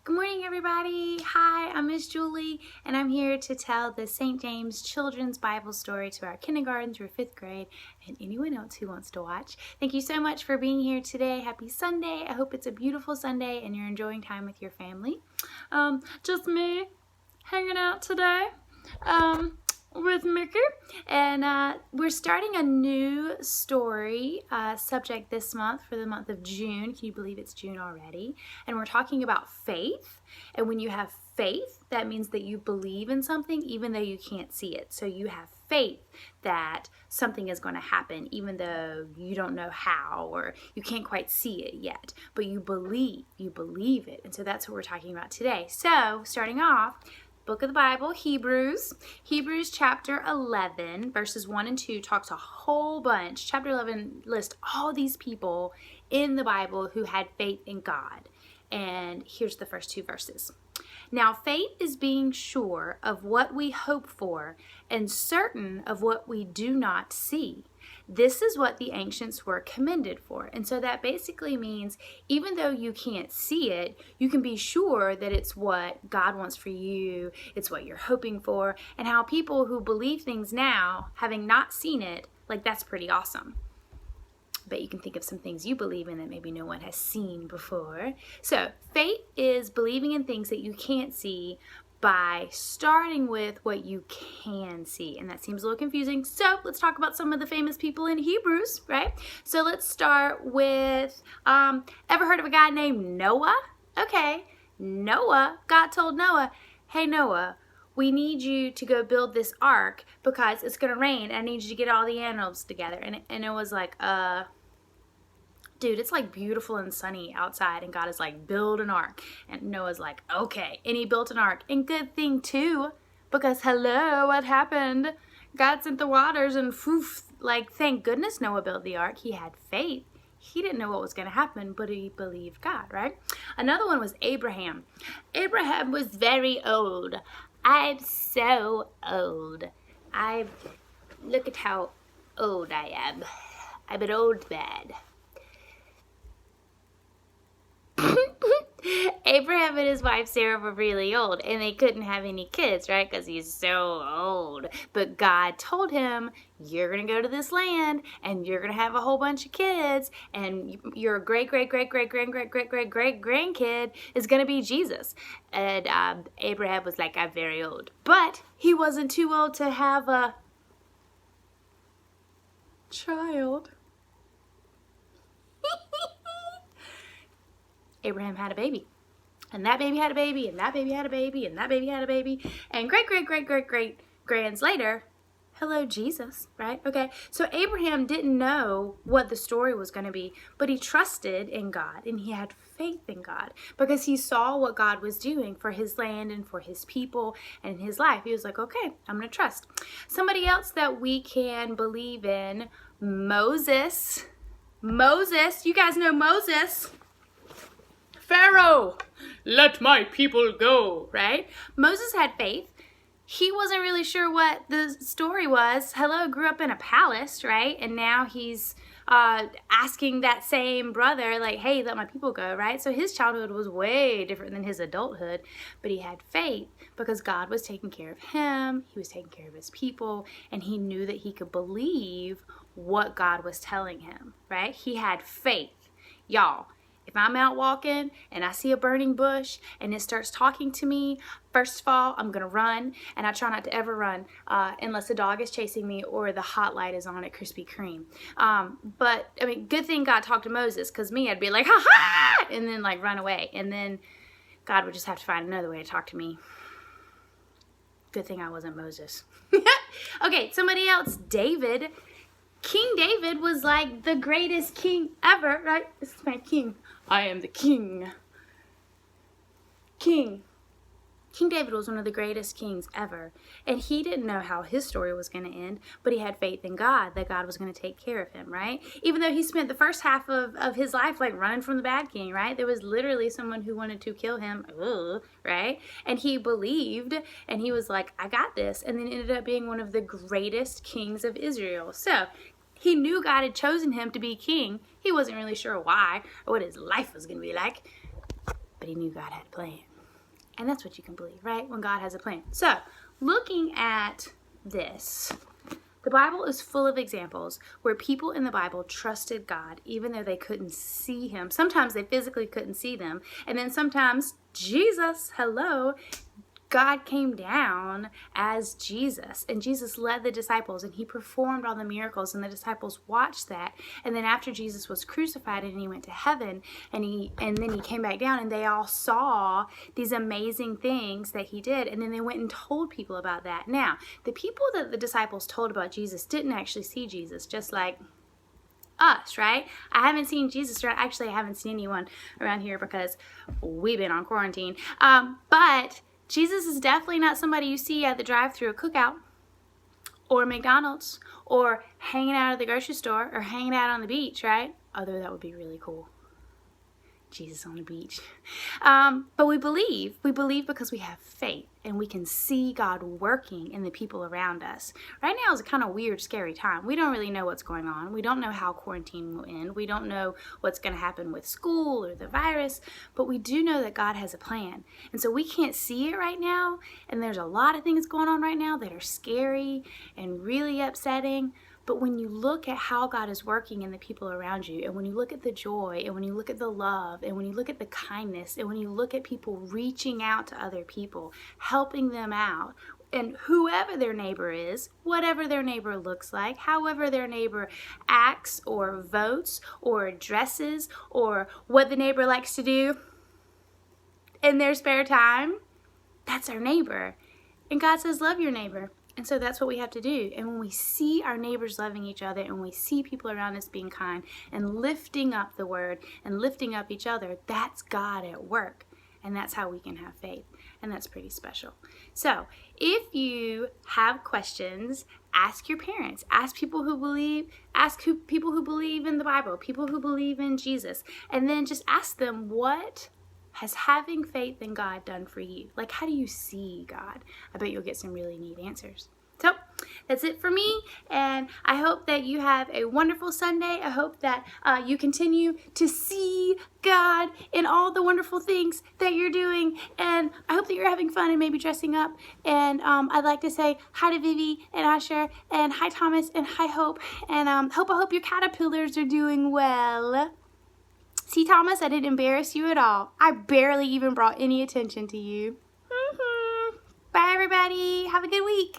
Good morning, everybody. Hi, I'm Miss Julie, and I'm here to tell the St. James Children's Bible story to our kindergarten through 5th grade and anyone else who wants to watch. Thank you so much for being here today. Happy Sunday. I hope it's a beautiful Sunday and you're enjoying time with your family. Just me hanging out today with Mickey, and we're starting a new story subject this month for the month of June. Can you believe it's June already? And we're talking about faith, and when you have faith, that means that you believe in something even though you can't see it. So you have faith that something is going to happen even though you don't know how or you can't quite see it yet, but you believe it. And so that's what we're talking about today. So starting off, book of the Bible, Hebrews chapter 11, verses 1 and 2 talks a whole bunch. Chapter 11 lists all these people in the Bible who had faith in God. And here's the first two verses. Now faith is being sure of what we hope for and certain of what we do not see. This is what the ancients were commended for. And so that basically means even though you can't see it, you can be sure that it's what God wants for you, it's what you're hoping for, and how people who believe things now, having not seen it, like that's pretty awesome. But you can think of some things you believe in that maybe no one has seen before. So faith is believing in things that you can't see by starting with what you can see. And that seems a little confusing. So let's talk about some of the famous people in Hebrews, right? So let's start with, ever heard of a guy named Noah? Okay, Noah, God told Noah, hey Noah, we need you to go build this ark because it's going to rain and I need you to get all the animals together. And it was like, dude, it's like beautiful and sunny outside, and God is like, build an ark. And Noah's like, okay. And he built an ark. And good thing too, because hello, what happened? God sent the waters and poof, like thank goodness Noah built the ark. He had faith. He didn't know what was going to happen, but he believed God, right? Another one was Abraham. Abraham was very old. I'm so old. Look at how old I am. I'm an old man. Abraham and his wife Sarah were really old and they couldn't have any kids, right? Because he's so old. But God told him, you're going to go to this land and you're going to have a whole bunch of kids and your great-great-great-great-great-great-great-great-grandkid is going to be Jesus. And Abraham was like, I'm very old. But he wasn't too old to have a child. Abraham had a baby, and that baby had a baby, and that baby had a baby, and that baby had a baby, and great-great-great-great-great-grands later, hello, Jesus, right? Okay, so Abraham didn't know what the story was going to be, but he trusted in God, and he had faith in God, because he saw what God was doing for his land and for his people and his life. He was like, okay, I'm going to trust. Somebody else that we can believe in, Moses. Moses, you guys know Moses. Pharaoh, let my people go, right? Moses had faith. He wasn't really sure what the story was. Hello, grew up in a palace, right? And now he's asking that same brother, like, hey, let my people go, right? So his childhood was way different than his adulthood, but he had faith because God was taking care of him. He was taking care of his people, and he knew that he could believe what God was telling him, right? He had faith. Y'all, if I'm out walking and I see a burning bush and it starts talking to me, first of all, I'm going to run. And I try not to ever run unless a dog is chasing me or the hot light is on at Krispy Kreme. But, I mean, good thing God talked to Moses, because me, I'd be like, ha-ha, and then, like, run away. And then God would just have to find another way to talk to me. Good thing I wasn't Moses. Okay, somebody else, David. King David was like the greatest king ever, right? This is my king. I am the king. King David was one of the greatest kings ever. And he didn't know how his story was going to end, but he had faith in God, that God was going to take care of him, right? Even though he spent the first half of his life like running from the bad king, right? There was literally someone who wanted to kill him, right? And he believed, and he was like, I got this. And then ended up being one of the greatest kings of Israel. So he knew God had chosen him to be king. He wasn't really sure why or what his life was going to be like, but he knew God had a plan. And that's what you can believe, right? When God has a plan. So, looking at this, the Bible is full of examples where people in the Bible trusted God even though they couldn't see him. Sometimes they physically couldn't see them. And then sometimes Jesus, God came down as Jesus, and Jesus led the disciples, and he performed all the miracles, and the disciples watched that. And then after Jesus was crucified and he went to heaven, and then he came back down, and they all saw these amazing things that he did, and then they went and told people about that. Now, the people that the disciples told about Jesus didn't actually see Jesus, just like us, right? I haven't seen Jesus, actually I haven't seen anyone around here because we've been on quarantine, but Jesus is definitely not somebody you see at the drive-thru at Cookout or McDonald's or hanging out at the grocery store or hanging out on the beach, right? Although that would be really cool. Jesus on the beach. But we believe because we have faith and we can see God working in the people around us. Right now is a kind of weird, scary time. We don't really know what's going on. We don't know how quarantine will end. We don't know what's going to happen with school or the virus, but we do know that God has a plan. And so we can't see it right now. And there's a lot of things going on right now that are scary and really upsetting. But when you look at how God is working in the people around you, and when you look at the joy, and when you look at the love, and when you look at the kindness, and when you look at people reaching out to other people, helping them out, and whoever their neighbor is, whatever their neighbor looks like, however their neighbor acts or votes or dresses or what the neighbor likes to do in their spare time, that's our neighbor. And God says, love your neighbor. And so that's what we have to do. And when we see our neighbors loving each other, and we see people around us being kind and lifting up the word and lifting up each other, that's God at work. And that's how we can have faith. And that's pretty special. So if you have questions, ask your parents, ask people who believe, people who believe in the Bible, people who believe in Jesus, and then just ask them, what has having faith in God done for you? Like, how do you see God? I bet you'll get some really neat answers. So that's it for me, and I hope that you have a wonderful Sunday. I hope that you continue to see God in all the wonderful things that you're doing, and I hope that you're having fun and maybe dressing up. And I'd like to say hi to Vivi and Asher, and hi Thomas, and hi Hope, and I hope your caterpillars are doing well. See, Thomas, I didn't embarrass you at all. I barely even brought any attention to you. Bye, everybody. Have a good week.